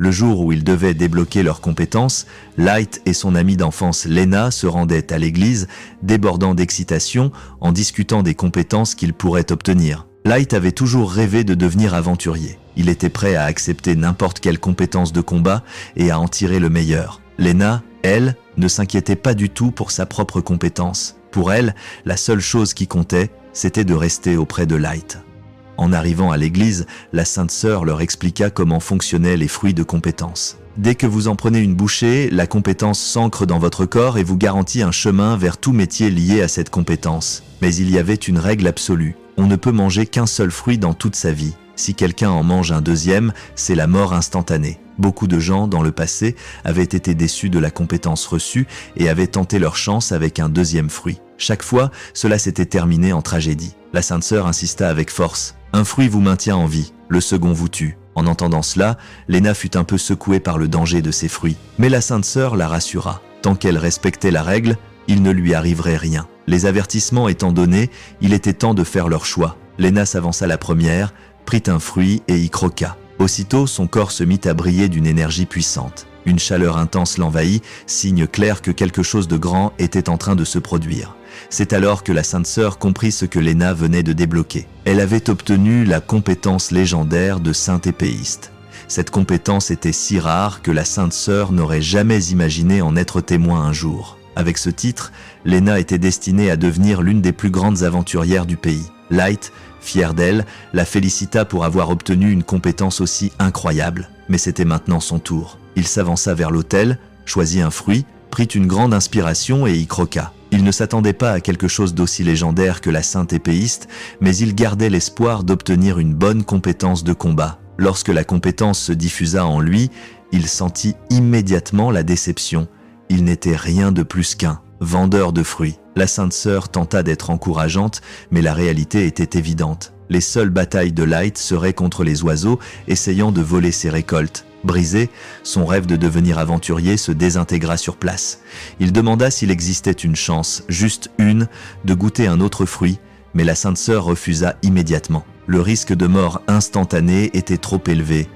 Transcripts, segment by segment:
Le jour où ils devaient débloquer leurs compétences, Light et son amie d'enfance Lena se rendaient à l'église, débordant d'excitation en discutant des compétences qu'ils pourraient obtenir. Light avait toujours rêvé de devenir aventurier. Il était prêt à accepter n'importe quelle compétence de combat et à en tirer le meilleur. Lena, elle, ne s'inquiétait pas du tout pour sa propre compétence. Pour elle, la seule chose qui comptait, c'était de rester auprès de Light. En arrivant à l'église, la Sainte Sœur leur expliqua comment fonctionnaient les fruits de compétence. Dès que vous en prenez une bouchée, la compétence s'ancre dans votre corps et vous garantit un chemin vers tout métier lié à cette compétence. Mais il y avait une règle absolue. On ne peut manger qu'un seul fruit dans toute sa vie. Si quelqu'un en mange un deuxième, c'est la mort instantanée. Beaucoup de gens, dans le passé, avaient été déçus de la compétence reçue et avaient tenté leur chance avec un deuxième fruit. Chaque fois, cela s'était terminé en tragédie. La Sainte Sœur insista avec force. Un fruit vous maintient en vie, le second vous tue. En entendant cela, Lena fut un peu secouée par le danger de ces fruits. Mais la Sainte Sœur la rassura. Tant qu'elle respectait la règle, il ne lui arriverait rien. Les avertissements étant donnés, il était temps de faire leur choix. Lena s'avança la première, prit un fruit et y croqua. Aussitôt, son corps se mit à briller d'une énergie puissante. Une chaleur intense l'envahit, signe clair que quelque chose de grand était en train de se produire. C'est alors que la Sainte Sœur comprit ce que Lena venait de débloquer. Elle avait obtenu la compétence légendaire de Sainte Épéiste. Cette compétence était si rare que la Sainte Sœur n'aurait jamais imaginé en être témoin un jour. Avec ce titre, Lena était destinée à devenir l'une des plus grandes aventurières du pays. Light, fière d'elle, la félicita pour avoir obtenu une compétence aussi incroyable. Mais c'était maintenant son tour. Il s'avança vers l'autel, choisit un fruit, prit une grande inspiration et y croqua. Il ne s'attendait pas à quelque chose d'aussi légendaire que la Sainte Épéiste, mais il gardait l'espoir d'obtenir une bonne compétence de combat. Lorsque la compétence se diffusa en lui, il sentit immédiatement la déception. Il n'était rien de plus qu'un vendeur de fruits. La Sainte Sœur tenta d'être encourageante, mais la réalité était évidente. Les seules batailles de Light seraient contre les oiseaux essayant de voler ses récoltes. Brisé, son rêve de devenir aventurier se désintégra sur place. Il demanda s'il existait une chance, juste une, de goûter un autre fruit, mais la Sainte Sœur refusa immédiatement. Le risque de mort instantanée était trop élevé,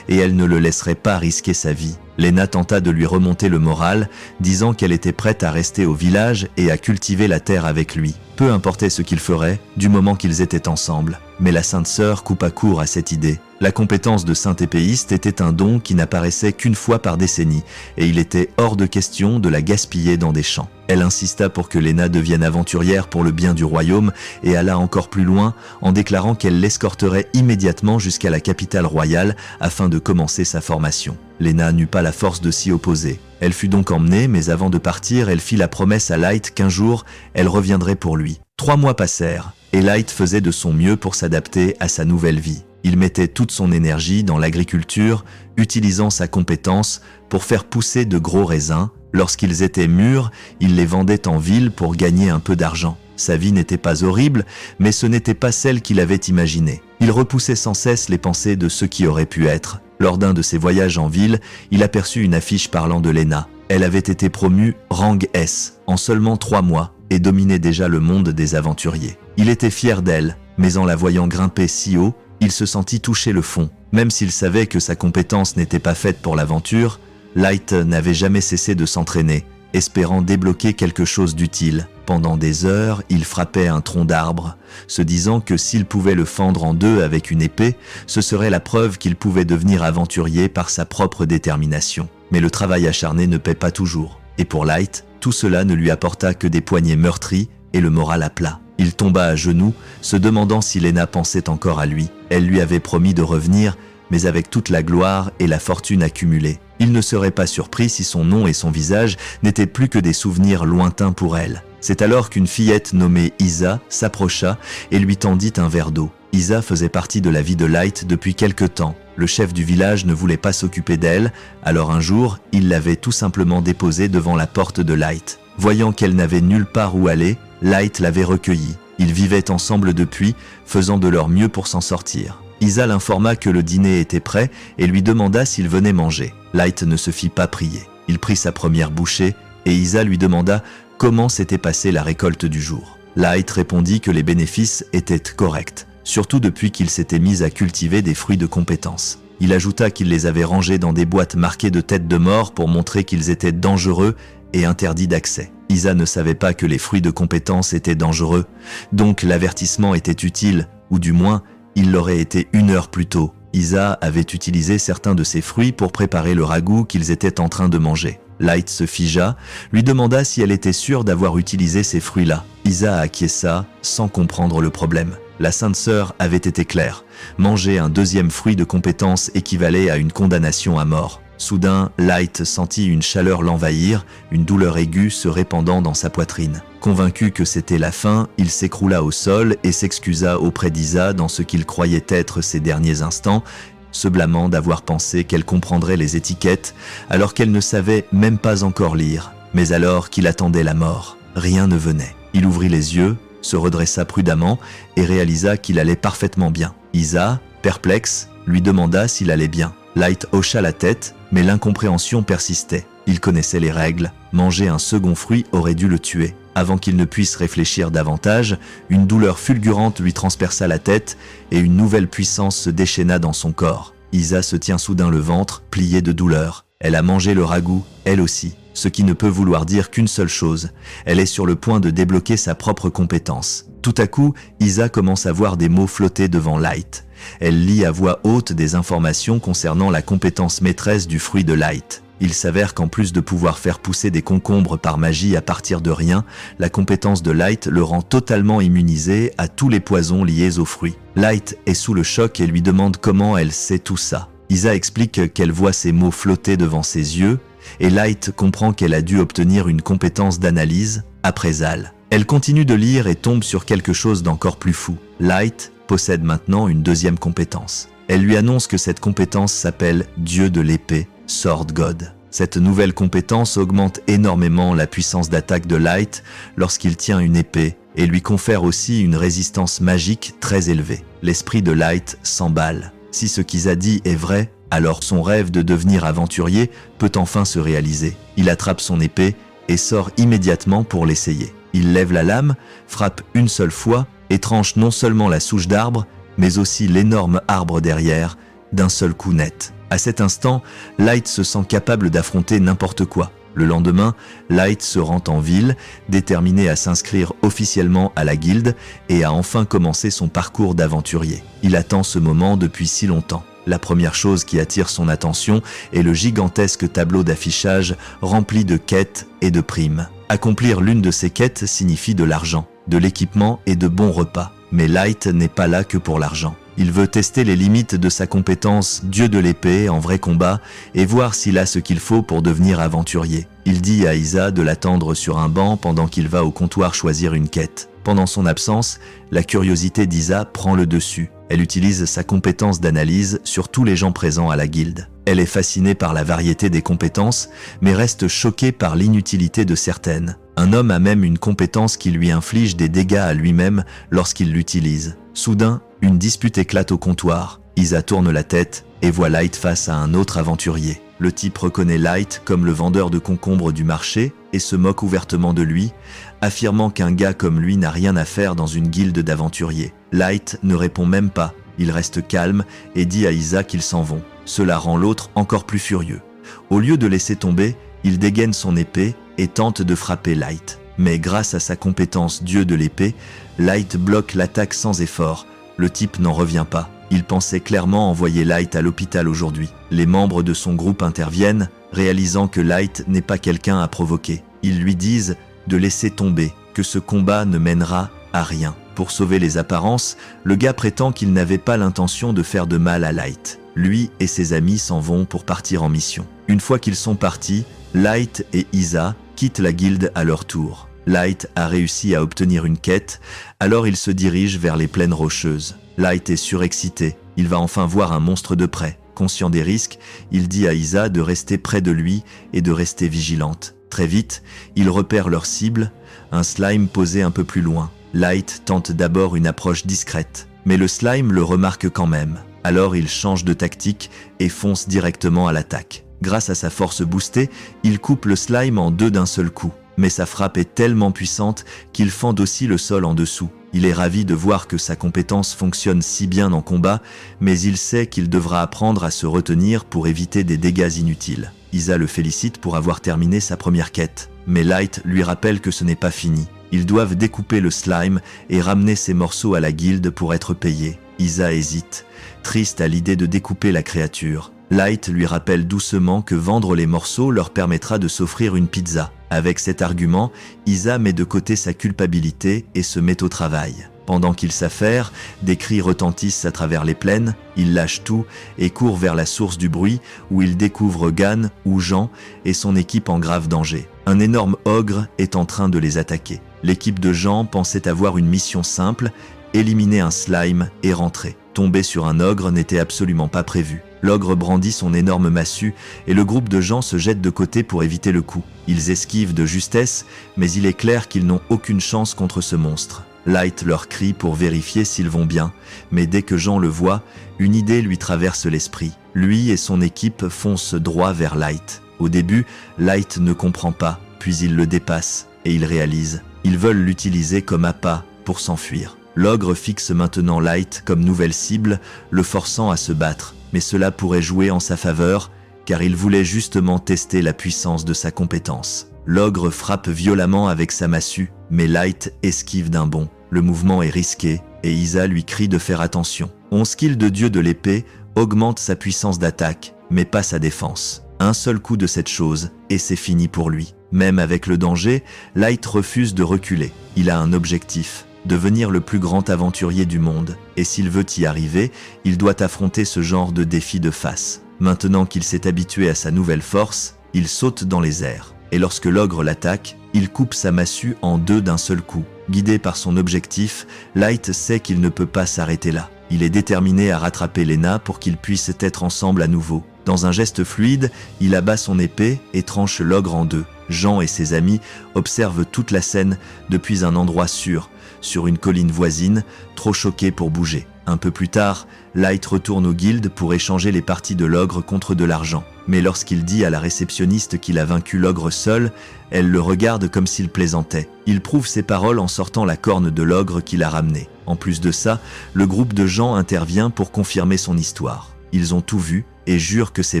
et elle ne le laisserait pas risquer sa vie. Lena tenta de lui remonter le moral, disant qu'elle était prête à rester au village et à cultiver la terre avec lui. Peu importait ce qu'ils feraient, du moment qu'ils étaient ensemble. Mais la Sainte Sœur coupa court à cette idée. La compétence de Sainte Épéiste était un don qui n'apparaissait qu'une fois par décennie, et il était hors de question de la gaspiller dans des champs. Elle insista pour que Lena devienne aventurière pour le bien du royaume et alla encore plus loin en déclarant qu'elle l'escorterait immédiatement jusqu'à la capitale royale afin de commencer sa formation. Lena n'eut pas la force de s'y opposer. Elle fut donc emmenée, mais avant de partir, elle fit la promesse à Light qu'un jour, elle reviendrait pour lui. 3 mois passèrent, et Light faisait de son mieux pour s'adapter à sa nouvelle vie. Il mettait toute son énergie dans l'agriculture, utilisant sa compétence pour faire pousser de gros raisins. Lorsqu'ils étaient mûrs, il les vendait en ville pour gagner un peu d'argent. Sa vie n'était pas horrible, mais ce n'était pas celle qu'il avait imaginée. Il repoussait sans cesse les pensées de ce qui aurait pu être. Lors d'un de ses voyages en ville, il aperçut une affiche parlant de Lena. Elle avait été promue rang S en seulement 3 mois et dominait déjà le monde des aventuriers. Il était fier d'elle, mais en la voyant grimper si haut, il se sentit toucher le fond. Même s'il savait que sa compétence n'était pas faite pour l'aventure, Light n'avait jamais cessé de s'entraîner, espérant débloquer quelque chose d'utile. Pendant des heures, il frappait un tronc d'arbre, se disant que s'il pouvait le fendre en deux avec une épée, ce serait la preuve qu'il pouvait devenir aventurier par sa propre détermination. Mais le travail acharné ne paie pas toujours. Et pour Light, tout cela ne lui apporta que des poignets meurtris et le moral à plat. Il tomba à genoux, se demandant si Lena pensait encore à lui. Elle lui avait promis de revenir, mais avec toute la gloire et la fortune accumulée. Il ne serait pas surpris si son nom et son visage n'étaient plus que des souvenirs lointains pour elle. C'est alors qu'une fillette nommée Isa s'approcha et lui tendit un verre d'eau. Isa faisait partie de la vie de Light depuis quelque temps. Le chef du village ne voulait pas s'occuper d'elle, alors un jour, il l'avait tout simplement déposée devant la porte de Light. Voyant qu'elle n'avait nulle part où aller, Light l'avait recueillie. Ils vivaient ensemble depuis, faisant de leur mieux pour s'en sortir. Isa l'informa que le dîner était prêt et lui demanda s'il venait manger. Light ne se fit pas prier. Il prit sa première bouchée et Isa lui demanda comment s'était passée la récolte du jour. Light répondit que les bénéfices étaient corrects, surtout depuis qu'il s'était mis à cultiver des fruits de compétence. Il ajouta qu'il les avait rangés dans des boîtes marquées de têtes de mort pour montrer qu'ils étaient dangereux et interdits d'accès. Isa ne savait pas que les fruits de compétence étaient dangereux, donc l'avertissement était utile, ou du moins, il l'aurait été 1 heure plus tôt. Isa avait utilisé certains de ces fruits pour préparer le ragoût qu'ils étaient en train de manger. Light se figea, lui demanda si elle était sûre d'avoir utilisé ces fruits-là. Isa acquiesça, sans comprendre le problème. La Sainte Sœur avait été claire. Manger un 2e fruit de compétence équivalait à une condamnation à mort. Soudain, Light sentit une chaleur l'envahir, une douleur aiguë se répandant dans sa poitrine. Convaincu que c'était la fin, il s'écroula au sol et s'excusa auprès d'Isa dans ce qu'il croyait être ses derniers instants, se blâmant d'avoir pensé qu'elle comprendrait les étiquettes alors qu'elle ne savait même pas encore lire. Mais alors qu'il attendait la mort, rien ne venait. Il ouvrit les yeux, se redressa prudemment et réalisa qu'il allait parfaitement bien. Isa, perplexe, lui demanda s'il allait bien. Light hocha la tête, mais l'incompréhension persistait. Il connaissait les règles. Manger un second fruit aurait dû le tuer. Avant qu'il ne puisse réfléchir davantage, une douleur fulgurante lui transperça la tête et une nouvelle puissance se déchaîna dans son corps. Isa se tient soudain le ventre, plié de douleur. Elle a mangé le ragoût, elle aussi. Ce qui ne peut vouloir dire qu'une seule chose. Elle est sur le point de débloquer sa propre compétence. Tout à coup, Isa commence à voir des mots flotter devant Light. Elle lit à voix haute des informations concernant la compétence maîtresse du fruit de Light. Il s'avère qu'en plus de pouvoir faire pousser des concombres par magie à partir de rien, la compétence de Light le rend totalement immunisé à tous les poisons liés aux fruits. Light est sous le choc et lui demande comment elle sait tout ça. Isa explique qu'elle voit ces mots flotter devant ses yeux, et Light comprend qu'elle a dû obtenir une compétence d'analyse, après Zal. Elle continue de lire et tombe sur quelque chose d'encore plus fou. Light possède maintenant une 2e compétence. Elle lui annonce que cette compétence s'appelle Dieu de l'épée, Sword God. Cette nouvelle compétence augmente énormément la puissance d'attaque de Light lorsqu'il tient une épée et lui confère aussi une résistance magique très élevée. L'esprit de Light s'emballe. Si ce qu'Isa dit est vrai, alors son rêve de devenir aventurier peut enfin se réaliser. Il attrape son épée et sort immédiatement pour l'essayer. Il lève la lame, frappe une seule fois et tranche non seulement la souche d'arbre, mais aussi l'énorme arbre derrière, d'un seul coup net. À cet instant, Light se sent capable d'affronter n'importe quoi. Le lendemain, Light se rend en ville, déterminé à s'inscrire officiellement à la guilde et à enfin commencer son parcours d'aventurier. Il attend ce moment depuis si longtemps. La première chose qui attire son attention est le gigantesque tableau d'affichage rempli de quêtes et de primes. Accomplir l'une de ces quêtes signifie de l'argent, de l'équipement et de bons repas. Mais Light n'est pas là que pour l'argent. Il veut tester les limites de sa compétence Dieu de l'épée en vrai combat et voir s'il a ce qu'il faut pour devenir aventurier. Il dit à Isa de l'attendre sur un banc pendant qu'il va au comptoir choisir une quête. Pendant son absence, la curiosité d'Isa prend le dessus. Elle utilise sa compétence d'analyse sur tous les gens présents à la guilde. Elle est fascinée par la variété des compétences, mais reste choquée par l'inutilité de certaines. Un homme a même une compétence qui lui inflige des dégâts à lui-même lorsqu'il l'utilise. Soudain, une dispute éclate au comptoir. Isa tourne la tête et voit Light face à un autre aventurier. Le type reconnaît Light comme le vendeur de concombres du marché et se moque ouvertement de lui, affirmant qu'un gars comme lui n'a rien à faire dans une guilde d'aventuriers. Light ne répond même pas. Il reste calme et dit à Isa qu'ils s'en vont. Cela rend l'autre encore plus furieux. Au lieu de laisser tomber, il dégaine son épée et tente de frapper Light. Mais grâce à sa compétence Dieu de l'épée, Light bloque l'attaque sans effort. Le type n'en revient pas. Il pensait clairement envoyer Light à l'hôpital aujourd'hui. Les membres de son groupe interviennent, réalisant que Light n'est pas quelqu'un à provoquer. Ils lui disent de laisser tomber, que ce combat ne mènera à rien. Pour sauver les apparences, le gars prétend qu'il n'avait pas l'intention de faire de mal à Light. Lui et ses amis s'en vont pour partir en mission. Une fois qu'ils sont partis, Light et Isa quittent la guilde à leur tour. Light a réussi à obtenir une quête, alors il se dirige vers les plaines rocheuses. Light est surexcité, il va enfin voir un monstre de près. Conscient des risques, il dit à Isa de rester près de lui et de rester vigilante. Très vite, il repère leur cible, un slime posé un peu plus loin. Light tente d'abord une approche discrète, mais le slime le remarque quand même. Alors il change de tactique et fonce directement à l'attaque. Grâce à sa force boostée, il coupe le slime en deux d'un seul coup. mais sa frappe est tellement puissante qu'il fend aussi le sol en dessous. Il est ravi de voir que sa compétence fonctionne si bien en combat, mais il sait qu'il devra apprendre à se retenir pour éviter des dégâts inutiles. Isa le félicite pour avoir terminé sa première quête, mais Light lui rappelle que ce n'est pas fini. Ils doivent découper le slime et ramener ces morceaux à la guilde pour être payés. Isa hésite, triste à l'idée de découper la créature. Light lui rappelle doucement que vendre les morceaux leur permettra de s'offrir une pizza. Avec cet argument, Isa met de côté sa culpabilité et se met au travail. Pendant qu'il s'affaire, des cris retentissent à travers les plaines, il lâche tout et court vers la source du bruit où il découvre Gan ou Jean et son équipe en grave danger. Un énorme ogre est en train de les attaquer. L'équipe de Jean pensait avoir une mission simple, éliminer un slime et rentrer. Tomber sur un ogre n'était absolument pas prévu. L'ogre brandit son énorme massue et le groupe de gens se jette de côté pour éviter le coup. Ils esquivent de justesse, mais il est clair qu'ils n'ont aucune chance contre ce monstre. Light leur crie pour vérifier s'ils vont bien, mais dès que Jean le voit, une idée lui traverse l'esprit. Lui et son équipe foncent droit vers Light. Au début, Light ne comprend pas, puis il le dépasse et il réalise. Ils veulent l'utiliser comme appât pour s'enfuir. L'ogre fixe maintenant Light comme nouvelle cible, le forçant à se battre. Mais cela pourrait jouer en sa faveur, car il voulait justement tester la puissance de sa compétence. L'ogre frappe violemment avec sa massue, mais Light esquive d'un bond. Le mouvement est risqué, et Isa lui crie de faire attention. 11 kills de dieu de l'épée augmente sa puissance d'attaque, mais pas sa défense. Un seul coup de cette chose, et c'est fini pour lui. Même avec le danger, Light refuse de reculer. Il a un objectif. Devenir le plus grand aventurier du monde, et s'il veut y arriver, il doit affronter ce genre de défi de face. Maintenant qu'il s'est habitué à sa nouvelle force, il saute dans les airs, et lorsque l'ogre l'attaque, il coupe sa massue en deux d'un seul coup. Guidé par son objectif, Light sait qu'il ne peut pas s'arrêter là. Il est déterminé à rattraper Lena pour qu'ils puissent être ensemble à nouveau. Dans un geste fluide, il abat son épée et tranche l'ogre en deux. Jean et ses amis observent toute la scène depuis un endroit sûr, sur une colline voisine, trop choqués pour bouger. Un peu plus tard, Light retourne au guilde pour échanger les parties de l'ogre contre de l'argent. Mais lorsqu'il dit à la réceptionniste qu'il a vaincu l'ogre seul, elle le regarde comme s'il plaisantait. Il prouve ses paroles en sortant la corne de l'ogre qu'il a ramenée. En plus de ça, le groupe de gens intervient pour confirmer son histoire. Ils ont tout vu et jurent que c'est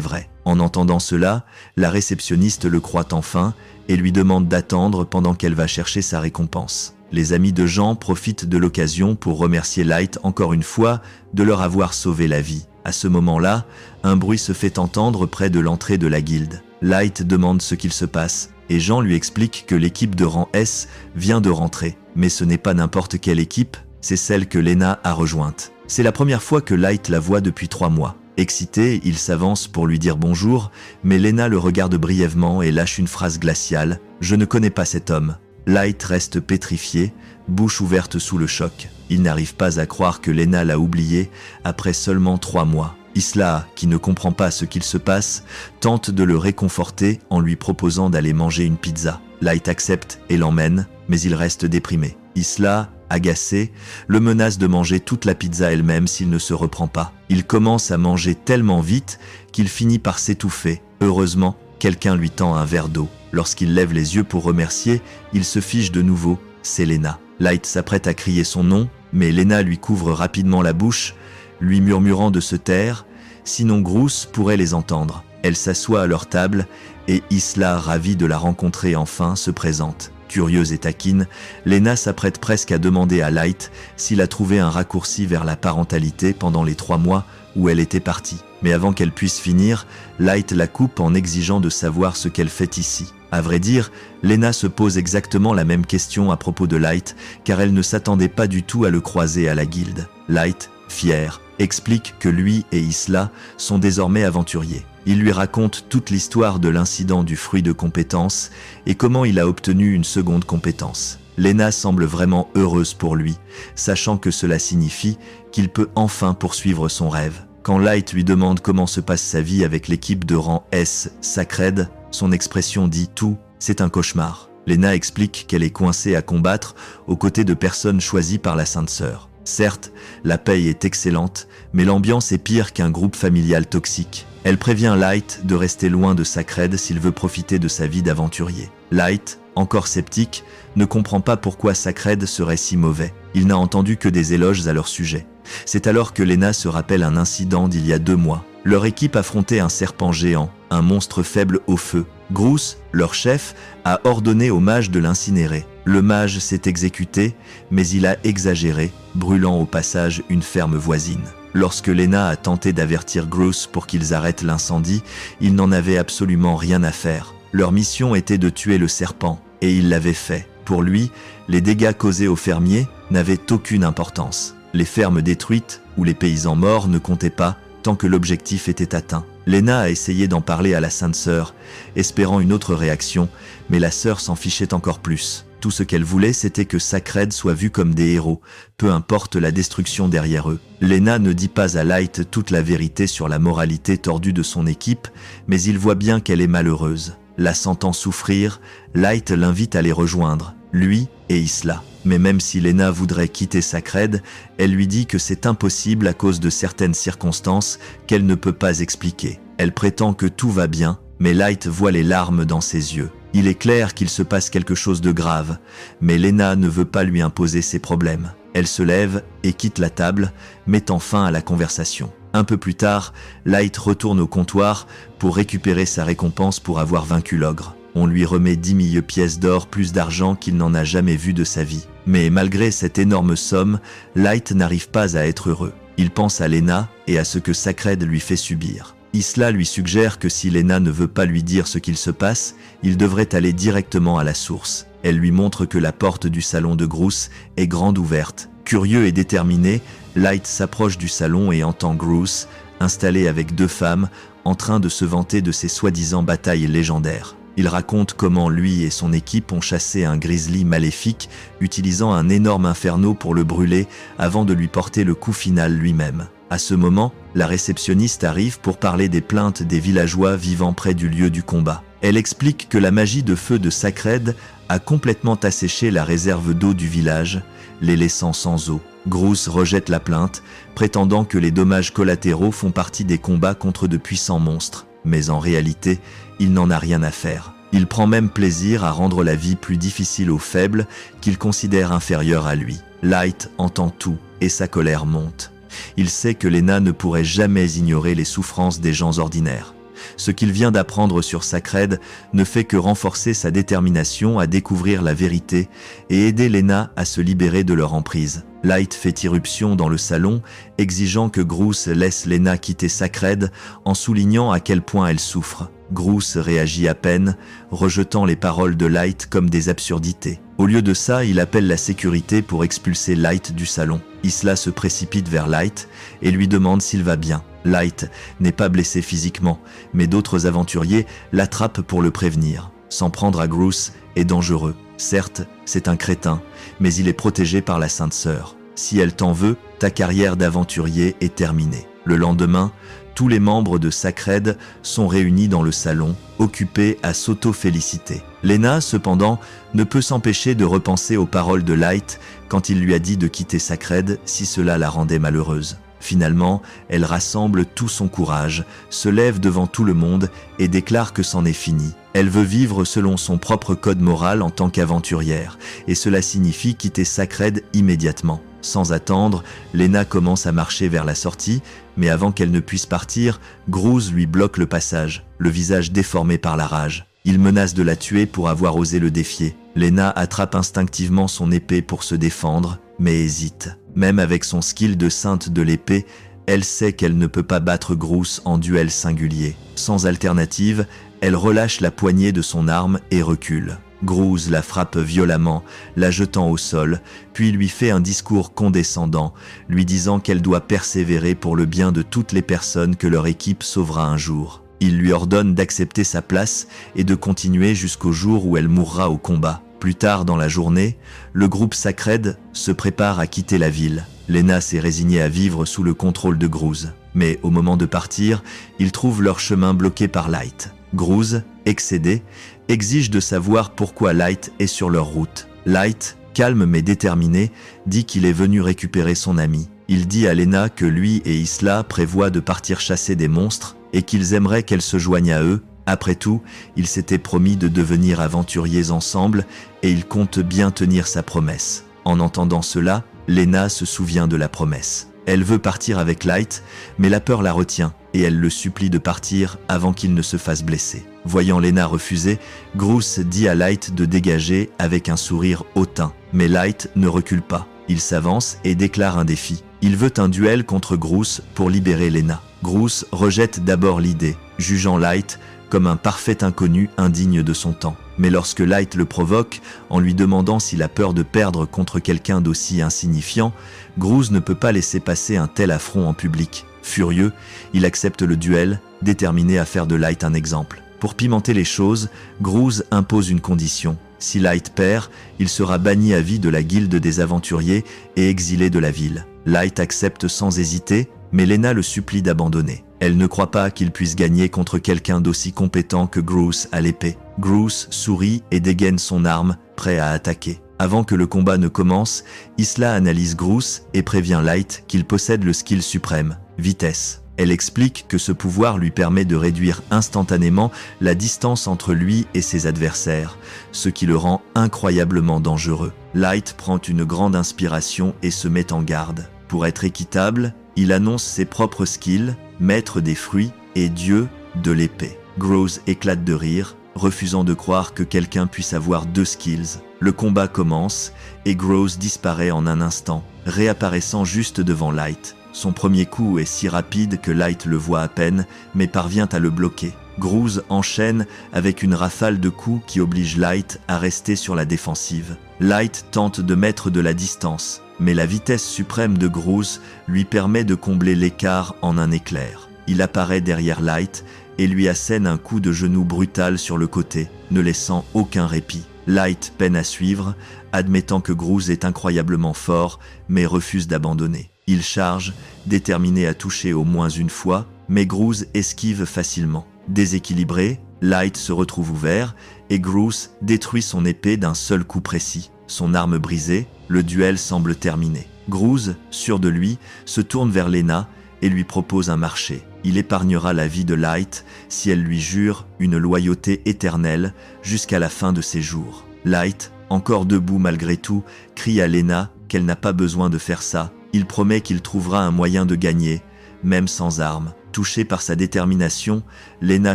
vrai. En entendant cela, la réceptionniste le croit enfin et lui demande d'attendre pendant qu'elle va chercher sa récompense. Les amis de Jean profitent de l'occasion pour remercier Light encore une fois de leur avoir sauvé la vie. À ce moment-là, un bruit se fait entendre près de l'entrée de la guilde. Light demande ce qu'il se passe et Jean lui explique que l'équipe de rang S vient de rentrer. Mais ce n'est pas n'importe quelle équipe, c'est celle que Lena a rejointe. C'est la première fois que Light la voit depuis 3 mois. Excité, il s'avance pour lui dire bonjour, mais Lena le regarde brièvement et lâche une phrase glaciale « Je ne connais pas cet homme ». Light reste pétrifié, bouche ouverte sous le choc. Il n'arrive pas à croire que Lena l'a oublié après seulement 3 mois. Isla, qui ne comprend pas ce qu'il se passe, tente de le réconforter en lui proposant d'aller manger une pizza. Light accepte et l'emmène, mais il reste déprimé. Isla, agacée, le menace de manger toute la pizza elle-même s'il ne se reprend pas. Il commence à manger tellement vite qu'il finit par s'étouffer. Heureusement, quelqu'un lui tend un verre d'eau. Lorsqu'il lève les yeux pour remercier, il se fige de nouveau. C'est Lena. Light s'apprête à crier son nom, mais Lena lui couvre rapidement la bouche, lui murmurant de se taire, sinon Groose pourrait les entendre. Elle s'assoit à leur table et Isla, ravie de la rencontrer enfin, se présente. Curieuse et taquine, Lena s'apprête presque à demander à Light s'il a trouvé un raccourci vers la parentalité pendant les 3 mois où elle était partie. Mais avant qu'elle puisse finir, Light la coupe en exigeant de savoir ce qu'elle fait ici. À vrai dire, Lena se pose exactement la même question à propos de Light, car elle ne s'attendait pas du tout à le croiser à la guilde. Light, fier, explique que lui et Isla sont désormais aventuriers. Il lui raconte toute l'histoire de l'incident du fruit de compétence et comment il a obtenu une seconde compétence. Lena semble vraiment heureuse pour lui, sachant que cela signifie qu'il peut enfin poursuivre son rêve. Quand Light lui demande comment se passe sa vie avec l'équipe de rang S Sacred, son expression dit tout, c'est un cauchemar. Lena explique qu'elle est coincée à combattre aux côtés de personnes choisies par la Sainte Sœur. Certes, la paye est excellente, mais l'ambiance est pire qu'un groupe familial toxique. Elle prévient Light de rester loin de Sacred s'il veut profiter de sa vie d'aventurier. Light, encore sceptique, ne comprend pas pourquoi Sacred serait si mauvais. Il n'a entendu que des éloges à leur sujet. C'est alors que Lena se rappelle un incident d'il y a 2 mois. Leur équipe affrontait un serpent géant, un monstre faible au feu. Groose, leur chef, a ordonné au mage de l'incinérer. Le mage s'est exécuté, mais il a exagéré, brûlant au passage une ferme voisine. Lorsque Lena a tenté d'avertir Groose pour qu'ils arrêtent l'incendie, ils n'en avaient absolument rien à faire. Leur mission était de tuer le serpent, et ils l'avaient fait. Pour lui, les dégâts causés aux fermiers n'avaient aucune importance. Les fermes détruites ou les paysans morts ne comptaient pas tant que l'objectif était atteint. Lena a essayé d'en parler à la Sainte Sœur, espérant une autre réaction, mais la sœur s'en fichait encore plus. Tout ce qu'elle voulait, c'était que Sacred soit vu comme des héros, peu importe la destruction derrière eux. Lena ne dit pas à Light toute la vérité sur la moralité tordue de son équipe, mais il voit bien qu'elle est malheureuse. La sentant souffrir, Light l'invite à les rejoindre, lui et Isla. Mais même si Lena voudrait quitter Sacred, elle lui dit que c'est impossible à cause de certaines circonstances qu'elle ne peut pas expliquer. Elle prétend que tout va bien, mais Light voit les larmes dans ses yeux. Il est clair qu'il se passe quelque chose de grave, mais Lena ne veut pas lui imposer ses problèmes. Elle se lève et quitte la table, mettant fin à la conversation. Un peu plus tard, Light retourne au comptoir pour récupérer sa récompense pour avoir vaincu l'ogre. On lui remet 10 000 pièces d'or plus d'argent qu'il n'en a jamais vu de sa vie. Mais malgré cette énorme somme, Light n'arrive pas à être heureux. Il pense à Lena et à ce que Sacred lui fait subir. Isla lui suggère que si Lena ne veut pas lui dire ce qu'il se passe, il devrait aller directement à la source. Elle lui montre que la porte du salon de Groose est grande ouverte. Curieux et déterminé, Light s'approche du salon et entend Groose, installé avec 2 femmes, en train de se vanter de ses soi-disant batailles légendaires. Il raconte comment lui et son équipe ont chassé un grizzly maléfique, utilisant un énorme inferno pour le brûler avant de lui porter le coup final lui-même. À ce moment, la réceptionniste arrive pour parler des plaintes des villageois vivant près du lieu du combat. Elle explique que la magie de feu de Sacred a complètement asséché la réserve d'eau du village, les laissant sans eau. Groose rejette la plainte, prétendant que les dommages collatéraux font partie des combats contre de puissants monstres. Mais en réalité, il n'en a rien à faire. Il prend même plaisir à rendre la vie plus difficile aux faibles qu'il considère inférieurs à lui. Light entend tout et sa colère monte. Il sait que Lena ne pourrait jamais ignorer les souffrances des gens ordinaires. Ce qu'il vient d'apprendre sur Sacred ne fait que renforcer sa détermination à découvrir la vérité et aider Lena à se libérer de leur emprise. Light fait irruption dans le salon, exigeant que Groose laisse Lena quitter Sacred en soulignant à quel point elle souffre. Groose réagit à peine, rejetant les paroles de Light comme des absurdités. Au lieu de ça, il appelle la sécurité pour expulser Light du salon. Isla se précipite vers Light et lui demande s'il va bien. Light n'est pas blessé physiquement, mais d'autres aventuriers l'attrapent pour le prévenir. S'en prendre à Groose est dangereux. Certes, c'est un crétin, mais il est protégé par la Sainte Sœur. Si elle t'en veut, ta carrière d'aventurier est terminée. Le lendemain, tous les membres de Sacred sont réunis dans le salon, occupés à s'auto-féliciter. Lena, cependant, ne peut s'empêcher de repenser aux paroles de Light quand il lui a dit de quitter Sacred si cela la rendait malheureuse. Finalement, elle rassemble tout son courage, se lève devant tout le monde et déclare que c'en est fini. Elle veut vivre selon son propre code moral en tant qu'aventurière, et cela signifie quitter Sacred immédiatement. Sans attendre, Lena commence à marcher vers la sortie, mais avant qu'elle ne puisse partir, Groose lui bloque le passage, le visage déformé par la rage. Il menace de la tuer pour avoir osé le défier. Lena attrape instinctivement son épée pour se défendre, mais hésite. Même avec son skill de sainte de l'épée, elle sait qu'elle ne peut pas battre Groose en duel singulier. Sans alternative, elle relâche la poignée de son arme et recule. Groose la frappe violemment, la jetant au sol, puis lui fait un discours condescendant, lui disant qu'elle doit persévérer pour le bien de toutes les personnes que leur équipe sauvera un jour. Il lui ordonne d'accepter sa place et de continuer jusqu'au jour où elle mourra au combat. Plus tard dans la journée, le groupe Sacred se prépare à quitter la ville. Lena s'est résignée à vivre sous le contrôle de Groose. Mais au moment de partir, ils trouvent leur chemin bloqué par Light. Groose, excédé, exige de savoir pourquoi Light est sur leur route. Light calme mais déterminé, dit qu'il est venu récupérer son ami. Il dit à Lena que lui et Isla prévoient de partir chasser des monstres et qu'ils aimeraient qu'elle se joigne à eux. Après tout, ils s'étaient promis de devenir aventuriers ensemble et il compte bien tenir sa promesse. En entendant cela, Lena se souvient de la promesse. Elle veut partir avec Light, mais la peur la retient et elle le supplie de partir avant qu'il ne se fasse blesser. Voyant Lena refuser, Groose dit à Light de dégager avec un sourire hautain. Mais Light ne recule pas. Il s'avance et déclare un défi. Il veut un duel contre Groose pour libérer Lena. Groose rejette d'abord l'idée, jugeant Light comme un parfait inconnu indigne de son temps. Mais lorsque Light le provoque, en lui demandant s'il a peur de perdre contre quelqu'un d'aussi insignifiant, Groose ne peut pas laisser passer un tel affront en public. Furieux, il accepte le duel, déterminé à faire de Light un exemple. Pour pimenter les choses, Groose impose une condition. Si Light perd, il sera banni à vie de la guilde des aventuriers et exilé de la ville. Light accepte sans hésiter, mais Lena le supplie d'abandonner. Elle ne croit pas qu'il puisse gagner contre quelqu'un d'aussi compétent que Groose à l'épée. Groose sourit et dégaine son arme, prêt à attaquer. Avant que le combat ne commence, Isla analyse Groose et prévient Light qu'il possède le skill suprême, vitesse. Elle explique que ce pouvoir lui permet de réduire instantanément la distance entre lui et ses adversaires, ce qui le rend incroyablement dangereux. Light prend une grande inspiration et se met en garde. Pour être équitable, il annonce ses propres skills, maître des fruits et dieu de l'épée. Groose éclate de rire, refusant de croire que quelqu'un puisse avoir deux skills. Le combat commence et Groose disparaît en un instant, réapparaissant juste devant Light. Son premier coup est si rapide que Light le voit à peine, mais parvient à le bloquer. Groose enchaîne avec une rafale de coups qui oblige Light à rester sur la défensive. Light tente de mettre de la distance, mais la vitesse suprême de Groose lui permet de combler l'écart en un éclair. Il apparaît derrière Light et lui assène un coup de genou brutal sur le côté, ne laissant aucun répit. Light peine à suivre, admettant que Groose est incroyablement fort, mais refuse d'abandonner. Il charge, déterminé à toucher au moins une fois, mais Groose esquive facilement. Déséquilibré, Light se retrouve ouvert et Groose détruit son épée d'un seul coup précis. Son arme brisée, le duel semble terminé. Groose, sûr de lui, se tourne vers Lena et lui propose un marché. Il épargnera la vie de Light si elle lui jure une loyauté éternelle jusqu'à la fin de ses jours. Light, encore debout malgré tout, crie à Lena qu'elle n'a pas besoin de faire ça. Il promet qu'il trouvera un moyen de gagner, même sans armes. Touché par sa détermination, Lena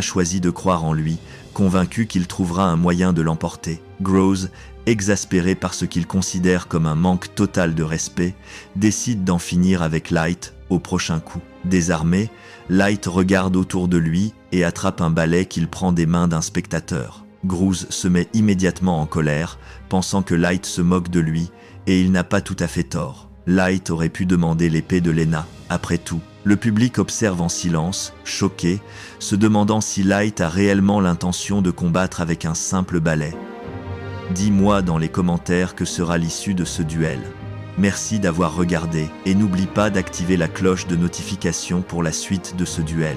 choisit de croire en lui, convaincu qu'il trouvera un moyen de l'emporter. Groose, exaspéré par ce qu'il considère comme un manque total de respect, décide d'en finir avec Light au prochain coup. Désarmé, Light regarde autour de lui et attrape un balai qu'il prend des mains d'un spectateur. Groose se met immédiatement en colère, pensant que Light se moque de lui, et il n'a pas tout à fait tort. Light aurait pu demander l'épée de Lena. Après tout, le public observe en silence, choqué, se demandant si Light a réellement l'intention de combattre avec un simple balai. Dis-moi dans les commentaires que sera l'issue de ce duel. Merci d'avoir regardé et n'oublie pas d'activer la cloche de notification pour la suite de ce duel.